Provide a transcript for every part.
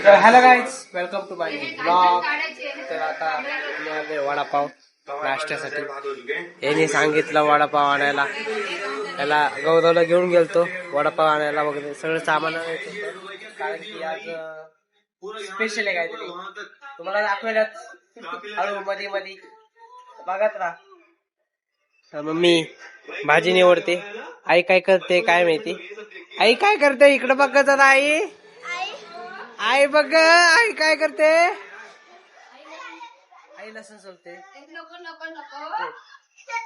तर hello guys, welcome to my blog. तर आता मी आलोय वडापाव नाश्त्यासाठी. यांनी सांगितलं वडापाव आणायला, त्याला गौरवला घेऊन गेलतो वडापाव आणायला वगैरे सगळं सामान आणायचं होतं. कारण की आज स्पेशल आहे काहीतरी, तुम्हाला दाखवायलाच हळू मध्ये मध्ये बघत राहा. तर मम्मी भाजी निवडते, आई काय करते काय माहिती. आई काय करते इकडे बघ जरा. आई बघ, आई काय करते. आई लसूण सोलते.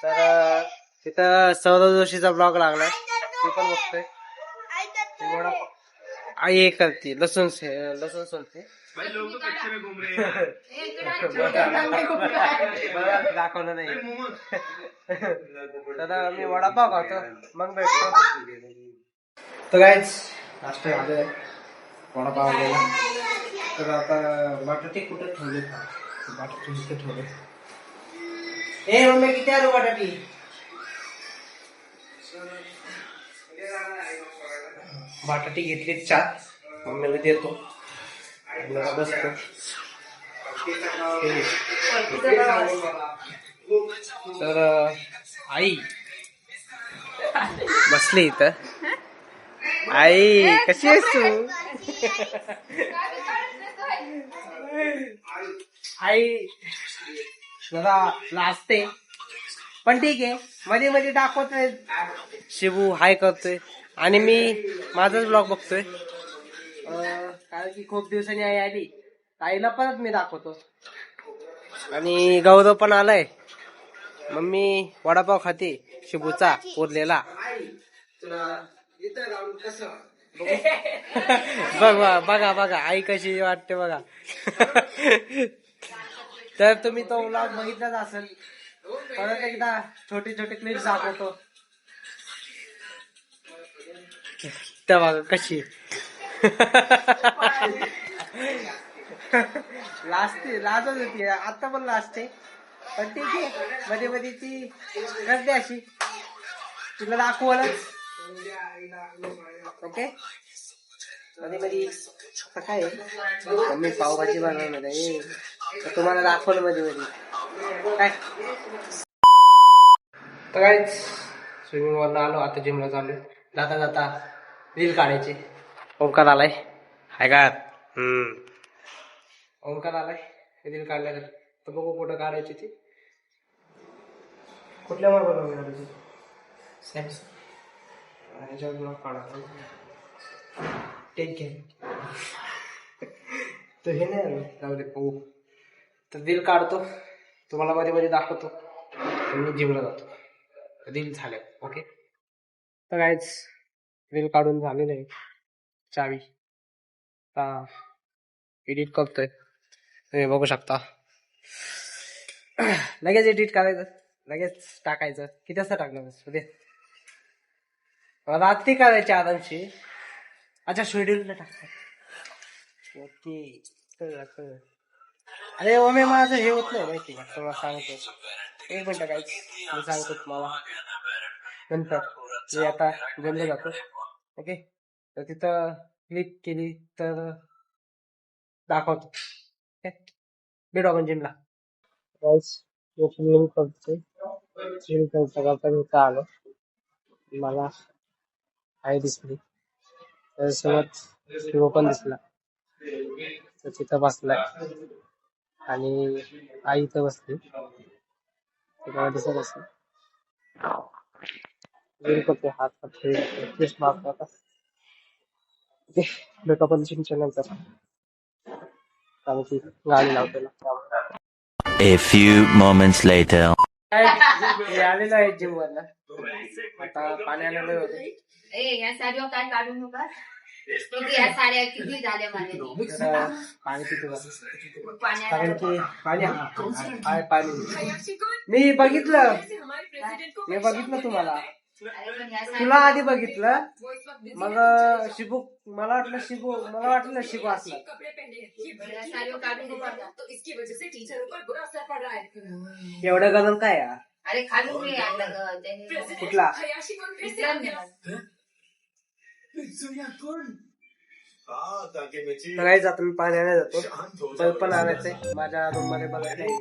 तर तिथं सौरव जोशीचा ब्लॉग लागलाय, ते पण बघतोय. आई हे करते लसूण सोलते. दाखवलं नाही. तर मी वडापाव खातो मग भेटतो. तर गाईज नाश्ता झालेला आहे, वडापाव आलेला. तर आता बटाटे कुठे ठेवले, बटाटे इथे ठेवले. ए मम्मी किती आलो बटाटी. बटाटी घेतली 4, मम्मीला देतो बसतो. तर आई बसली इथं. आई कशी आहेस तू. आई जरा लाजते पण ठीक आहे, मध्ये मध्ये दाखवत नाही. शिबू हाय करतोय आणि मी माझाच ब्लॉग बघतोय. कारण की खूप दिवसांनी आई आली, आईला परत मी दाखवतो. आणि गौरव पण आलाय. मम्मी वडापाव खाते शिबूचा उरलेला. बघा बघा आई कशी वाटते बघा. तर तुम्ही तो व्लॉग बघितलाच असेल. परत एकदा छोटे छोटे क्लिप्स दाखवतो. त्या बघा कशी लाजच होती, आता पण लाजते पण ठीक आहे. मध्ये मध्ये ती करते अशी, तुला दाखवलंच. ओके, मध्ये मध्ये काय मम्मी पावभाजी बनवणार आहे, तुम्हाला दाखवलं मध्ये मध्ये काय. तर काय स्विमिंग वरून आलो, आता जिमला चालू. जाता जाता रील काढायची. ओंकार आलाय, हाय का. ओंकार आलाय रील काढल्या. तर बघू कुठं काढायची ती, कुठल्या मोबाईल काढायची. सॅमसंग ह्याच्यावर काढा. टेक घे तर हे नाही जाऊ दे बघू. तर रील काढतो, तुम्हाला मध्ये मध्ये दाखवतो. मी जिमला जातो, रील झाले. ओके, तर काहीच रील काढून झाले नाही. चावी आता एडिट करतोय, तुम्ही बघू शकता. लगेच एडिट करायचं, लगेच टाकायचं. किती वाजता टाकणार उद्या रात्री करायची आरामशी. अच्छा शेड्यूलला टाकतात. ओके, कळलं कळलं. अरे ओमे माझं हे होत नाही माहिती का, तुम्हाला सांगतो. एक मिनिट काहीच मी सांगतो तुम्हाला नंतर. मी आता जिमला जातो. ओके, तर तिथं क्लिक केली तर दाखवतो. भेटू आपण जिमला. लिंक करतोय, लिंक करता इथं आलो. मला आई दिसली, त्याच्यासोबत शिव पण दिसला. तर तिथं बसलाय आणि आई इथं बसली, तिला दिसत असेल. करते हात हात मारतो आता. भेटू आपण जिमच्या नंतर, कारण की गाडी लावते. A few moments later. आलेलो आहे जिम वरला. आता पाणी आलेलं होतं. काय काढू नका. या साड्या किती झाल्या माझ्या. पाणी पितो कारण की पाणी मी बघितलं तुम्हाला. तुला आधी बघितलं, मग शिबू मला वाटलं शिबू असला. एवढं गरम काय यार. अरे खालून कुठला तर काहीच आता मी पाणी आणायला जातो. बल्ब पण आणायचंय माझ्या रूम मध्ये बल्ब नाही.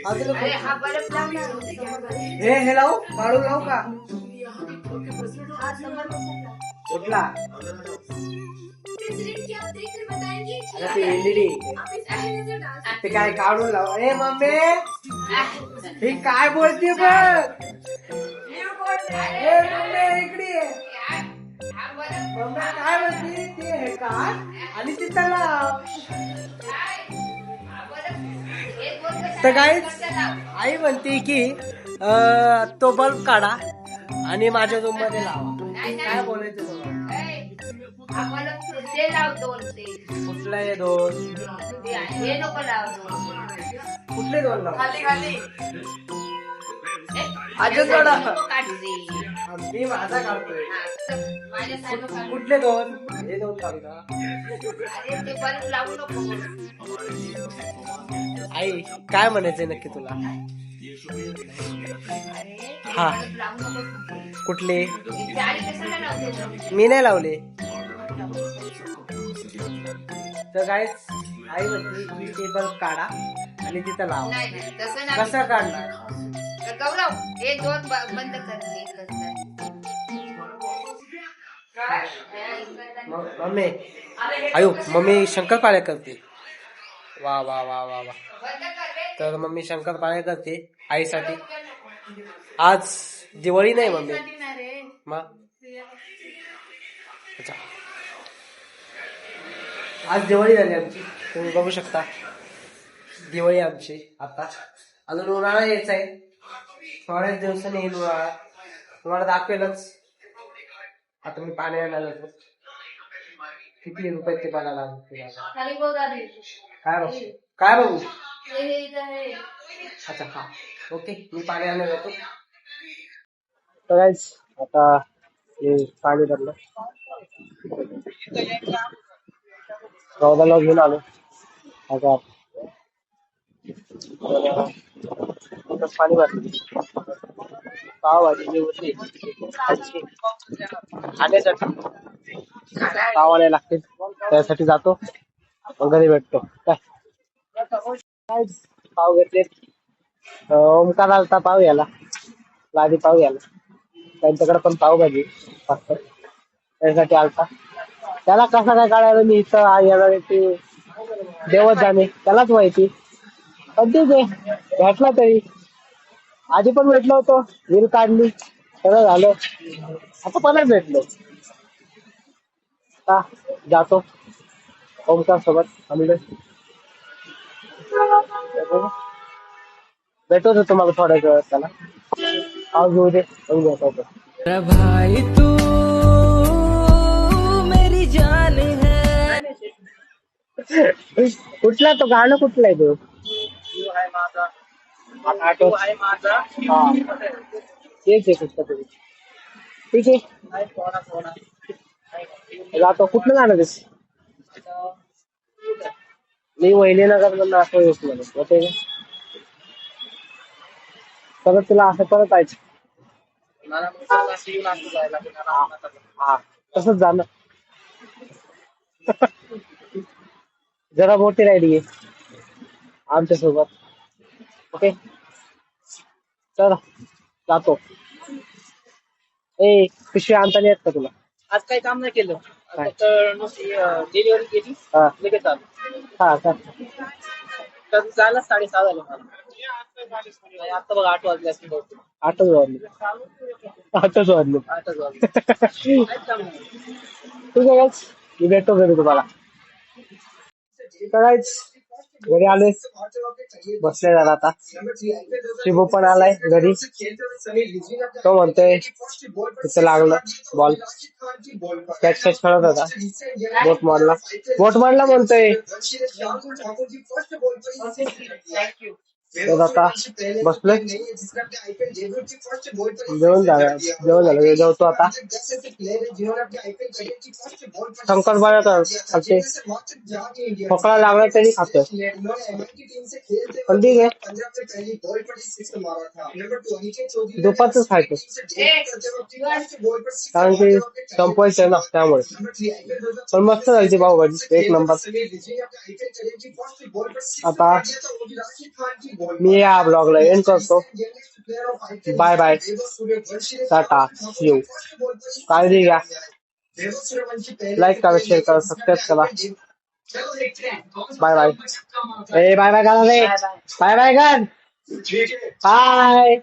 अरे हा बल्ब लाव ना. हे लावू काढून लावू का हा समोर बसला. कुठला अरे ते एलईडी ते काय काढून लाव. ए मम्मी ही काय बोलते बघ. ए मम्मी इकडे ये. हा बल्ब मम्मी काय बोलते ते हे काढ आणि तिथं लाव. तर काहीच आई म्हणते की तो बल्ब काढा आणि माझ्या रूम मध्ये लावा. काय बोलायचं तुम्हाला. आम्हाला ते लाव दोन ते कुठला हे दोन हे नको लाव दोन. कुठले दोन लावा. खाली खाली अजून थोडा काढते. मी माझा काढतोय. माझ्या कुठले दोन हे दोन काढू का. अरे ते बल्ब लावू नको. आई काय म्हणायचंय नक्की तुला. हा बल्ब लावू नको. कुठले जाळी कशाला लावते. मी नाही लावले. तर काहीच आई म्हणते की ते बल्ब काढा आणि तिथं लावा. नाही नाही तसं नाही. कसं काढणार. तर गौरव हे दोन बंद कर. हे मम्मी आयो मम्मी शंकरपाळ्या करते. वा वा वा वा वा. तर मम्मी शंकरपाळ्या करते आईसाठी. आज दिवाळी नाही मम्मी मग. अच्छा आज दिवाळी झाली आमची. तुम्ही बघू शकता दिवाळी आमची. आता अजून उन्हाळा यायचा आहे. थोड्याच दिवसांनी येईल उन्हाळा. तुम्हाला दाखवेलच. आता मी पाणी आणायला जातो. किती रुपये ते पाण्याला खाली बघ आधी. काय बघू काय बघू. हे इथं आहे. अच्छा हा ओके मी पाणी आणायला जातो. तर गाईस आता हे पाणी भरलं. गौदाला घेऊन आलो. आता पाणी भरलं. पावभाजी होती खाण्यासाठी पाव आणायला लागते. त्यासाठी जातो मग घरी भेटतो. काय पाव घेतले. ओमकार आलता पाव घ्यायला. लादी पाव घ्यायला. त्यांच्याकडे पण पावभाजी फक्त त्यासाठी आलता. त्याला कसा काय काढायला मी इथं येणार ते देवच जाणे त्यालाच माहिती. पण ठीक आहे भेटला तरी. आधी पण भेटलो होतो. रील काढली सगळं झालं. आता परत भेटलो. आता जातो ओमकार सोबत आम्ही भेटवतो तुम्हाला थोड्या वेळात. त्याला पाव घेऊ दे मग भेटवतो. भाई तू मेरी जान है. कुठला तो गाणं कुठलं आहे तो. तेच आहे कुठलं तरी. ठीक आहे जातो. कुठलं गाणं तेच मी वहिनीनगर मधून असं येत होते परत तुला असं परत यायचं. हा तसंच झालं. जरा मोठी राहिली आमच्या सोबत. ओके चला जातो. ए पिशवी आणता नाही येत का तुला. आज काही काम नाही केलं. फक्त डिलिव्हरी केली हा लगेच आलो. हा का तर जायला 6:30 झाले मला. आता बघ 8 वाजले असतील बहुतेक. 8च वाजले. 8च वाजले. 8च वाजले. काहीच काम नाही. ठीक आहे guys, मी भेटतो घरी तुम्हाला. काहीच घरी आलोय. बसले जरा आता. शिबू पण आलाय घरी. तो म्हणतोय तिथं लागलं बॉल. कॅच कॅच खेळत होता. बोट मारला म्हणतोय. थँक्यू. तर आता बसलोय जेवण झालं जेवतो आता शंकरपाळ्या खाते खोकला लागला तरी खातोय पण ठीक आहे दुपारच खायचं कारण की संपवायचं आहे ना त्यामुळे पण मस्त झाली पावभाजी एक नंबर आता मी या ब्लॉगला एंड करतो बाय बाय टाटा येऊ काळजी घ्या लाईक करा शेअर करा सबस्क्राईब करा बाय बाय ए बाय बाय करा रे बाय बाय कर बाय